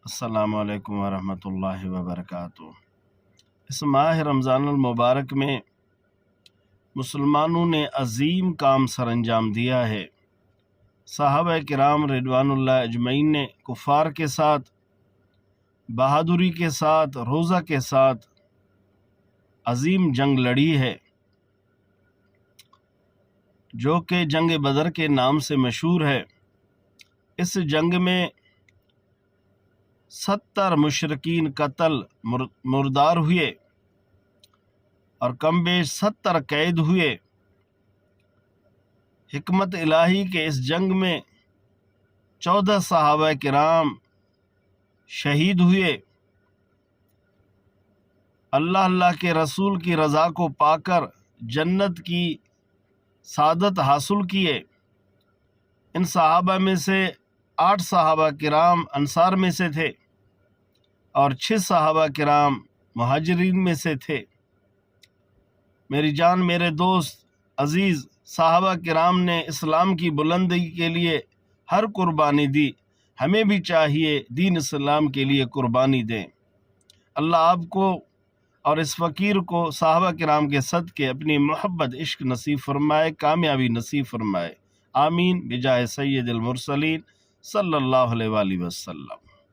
السلام علیکم ورحمۃ اللہ وبرکاتہ۔ اس ماہ رمضان المبارک میں مسلمانوں نے عظیم کام سر انجام دیا ہے۔ صحابہ کرام رضوان اللہ اجمعین نے کفار کے ساتھ بہادری کے ساتھ روزہ کے ساتھ عظیم جنگ لڑی ہے، جو کہ جنگ بدر کے نام سے مشہور ہے۔ اس جنگ میں 70 مشرکین قتل مردار ہوئے اور کم بیش 70 قید ہوئے۔ حکمت الہی کے اس جنگ میں 14 صحابہ کرام شہید ہوئے۔ اللہ کے رسول کی رضا کو پا کر جنت کی سعادت حاصل کیے۔ ان صحابہ میں سے 8 صحابہ کرام انصار میں سے تھے اور 6 صحابہ کرام مہاجرین میں سے تھے۔ میری جان، میرے دوست عزیز، صحابہ کرام نے اسلام کی بلندی کے لیے ہر قربانی دی۔ ہمیں بھی چاہیے دین اسلام کے لیے قربانی دیں۔ اللہ آپ کو اور اس فقیر کو صحابہ کرام کے صدقے اپنی محبت عشق نصیب فرمائے، کامیابی نصیب فرمائے۔ آمین بجاہ سید المرسلین صلی اللہ علیہ وآلہ وسلم۔